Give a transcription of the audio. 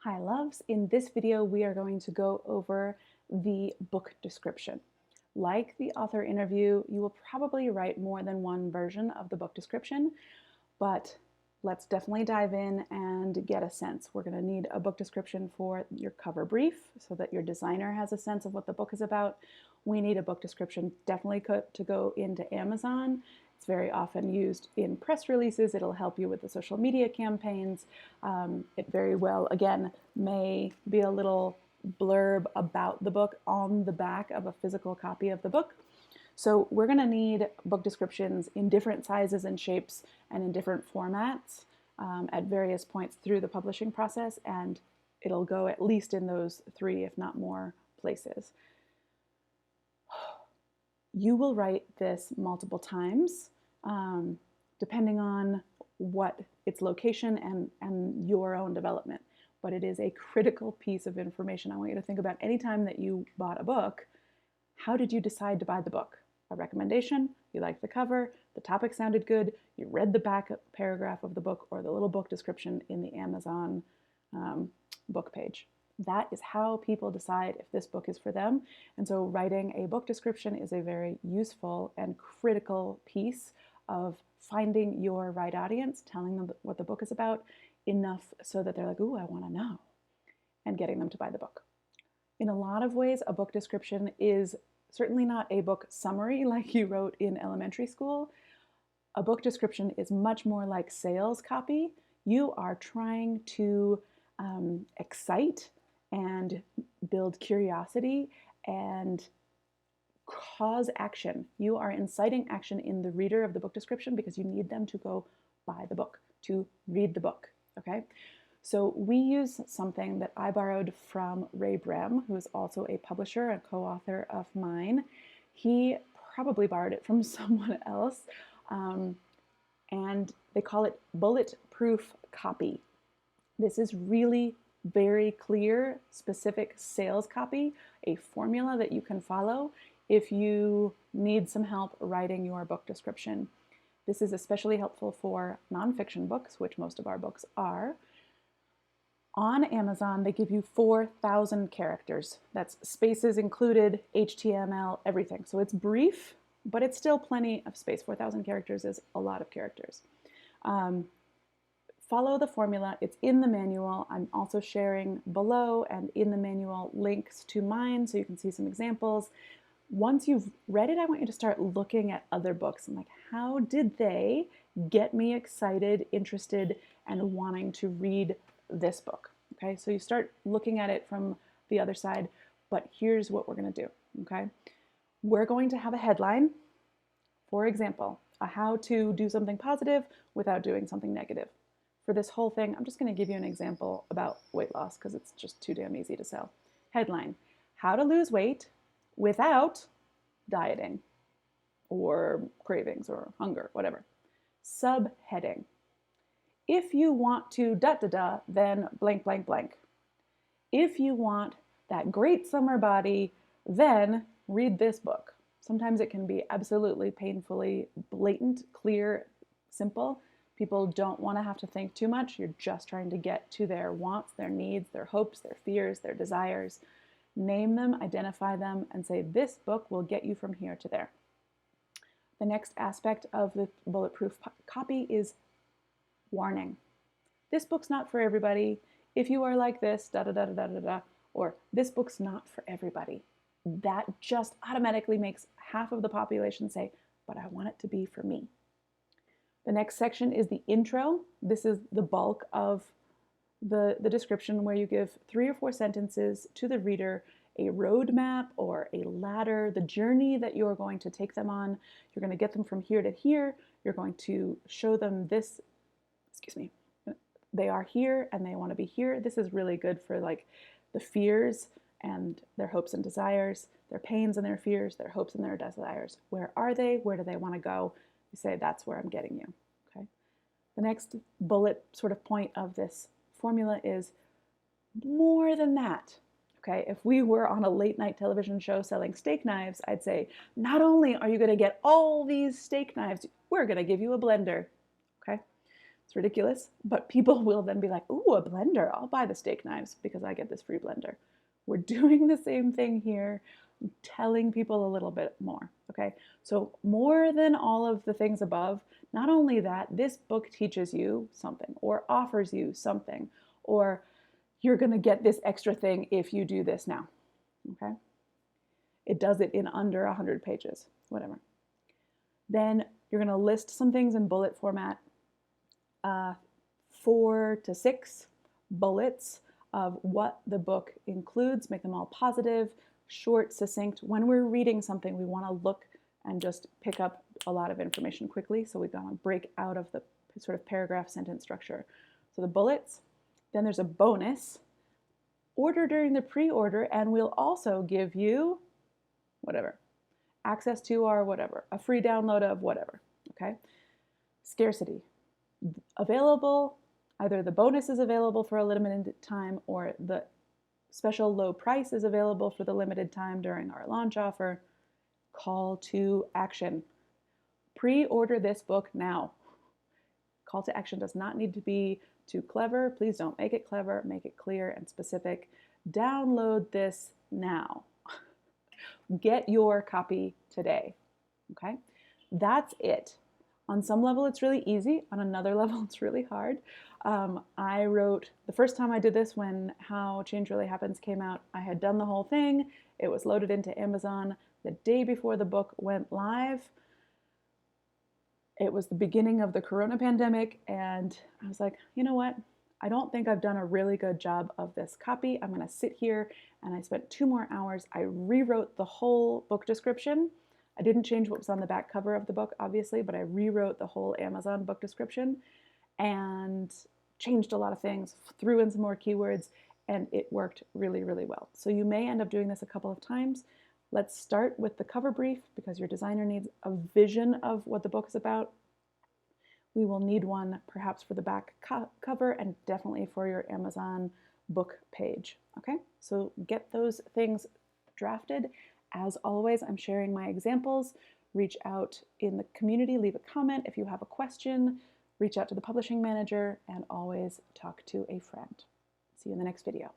Hi loves, in this video we are going to go over the book description. Like the author interview, you will probably write more than one version of the book description, but let's definitely dive in and get a sense. We're going to need a book description for your cover brief so that your designer has a sense of what the book is about. We need a book description definitely to go into Amazon. It's very often used in press releases. It'll help you with the social media campaigns. It very well, again, may be a little blurb about the book on the back of a physical copy of the book. So we're going to need book descriptions in different sizes and shapes and in different formats at various points through the publishing process, and it'll go at least in those 3, if not more, places. You will write this multiple times, depending on what its location and your own development. But it is a critical piece of information. I want you to think about any time that you bought a book, how did you decide to buy the book? A recommendation, you liked the cover, the topic sounded good, you read the back paragraph of the book or the little book description in the Amazon book page. That is how people decide if this book is for them. And so writing a book description is a very useful and critical piece of finding your right audience, telling them what the book is about enough so that they're like, ooh, I want to know, and getting them to buy the book. In a lot of ways, a book description is certainly not a book summary like you wrote in elementary school. A book description is much more like sales copy. You are trying to excite and build curiosity and cause action. You are inciting action in the reader of the book description because you need them to go buy the book, to read the book, okay? So we use something that I borrowed from Ray Brem, who is also a publisher and co-author of mine. He probably borrowed it from someone else, and they call it Bulletproof Copy. This is really very clear, specific sales copy, a formula that you can follow if you need some help writing your book description. This is especially helpful for nonfiction books, which most of our books are. On Amazon, they give you 4,000 characters. That's spaces included, HTML, everything. So it's brief, but it's still plenty of space. 4,000 characters is a lot of characters. Follow the formula. It's in the manual. I'm also sharing below and in the manual links to mine so you can see some examples. Once you've read it, I want you to start looking at other books and like, how did they get me excited, interested, and wanting to read this book? Okay, so you start looking at it from the other side, but here's what we're going to do. Okay, we're going to have a headline. For example, a how to do something positive without doing something negative. For this whole thing, I'm just going to give you an example about weight loss because it's just too damn easy to sell. Headline: how to lose weight without dieting or cravings or hunger, whatever. Subheading: if you want to da-da-da, then blank, blank, blank. If you want that great summer body, then read this book. Sometimes it can be absolutely painfully blatant, clear, simple. People don't want to have to think too much. You're just trying to get to their wants, their needs, their hopes, their fears, their desires. Name them, identify them, and say, this book will get you from here to there. The next aspect of the Bulletproof Copy is warning. This book's not for everybody. If you are like this, da-da-da-da-da-da, or this book's not for everybody. That just automatically makes half of the population say, but I want it to be for me. The next section is the intro. This is the bulk of the description where you give 3 or 4 sentences to the reader, a roadmap or a ladder, the journey that you're going to take them on. You're going to get them from here to here. You're going to show them this, they are here and they want to be here. This is really good for like the fears and their hopes and desires, their pains and their fears, their hopes and their desires. Where are they? Where do they want to go? You say, that's where I'm getting you. Okay. The next bullet sort of point of this formula is more than that. Okay, if we were on a late night television show selling steak knives, I'd say, not only are you going to get all these steak knives, we're going to give you a blender. Okay, It's ridiculous, but people will then be like, ooh, a blender. I'll buy the steak knives because I get this free blender. We're doing the same thing here, telling people a little bit more, okay? So more than all of the things above, not only that, this book teaches you something or offers you something, or you're gonna get this extra thing if you do this now, okay? It does it in under 100 pages, whatever. Then you're gonna list some things in bullet format, 4 to 6 bullets of what the book includes, make them all positive, short, succinct. When we're reading something, we want to look and just pick up a lot of information quickly, so we want to break out of the sort of paragraph sentence structure. So the bullets, then there's a bonus, order during the pre-order, and we'll also give you whatever, access to our whatever, a free download of whatever, okay? Scarcity, available, either the bonus is available for a limited time or the special low price is available for the limited time during our launch offer. Call to action. Pre-order this book now. Call to action does not need to be too clever. Please don't make it clever. Make it clear and specific. Download this now. Get your copy today. Okay? That's it. On some level, it's really easy. On another level, it's really hard. I wrote, the first time I did this when How Change Really Happens came out, I had done the whole thing. It was loaded into Amazon the day before the book went live. It was the beginning of the corona pandemic, and I was like, you know what? I don't think I've done a really good job of this copy. I'm going to sit here, and I spent 2 more hours. I rewrote the whole book description. I didn't change what was on the back cover of the book, obviously, but I rewrote the whole Amazon book description and changed a lot of things, threw in some more keywords, and it worked really, really well. So you may end up doing this a couple of times. Let's start with the cover brief because your designer needs a vision of what the book is about. We will need one perhaps for the back cover and definitely for your Amazon book page. Okay, so get those things drafted. As always, I'm sharing my examples. Reach out in the community, leave a comment if you have a question, reach out to the publishing manager, and always talk to a friend. See you in the next video.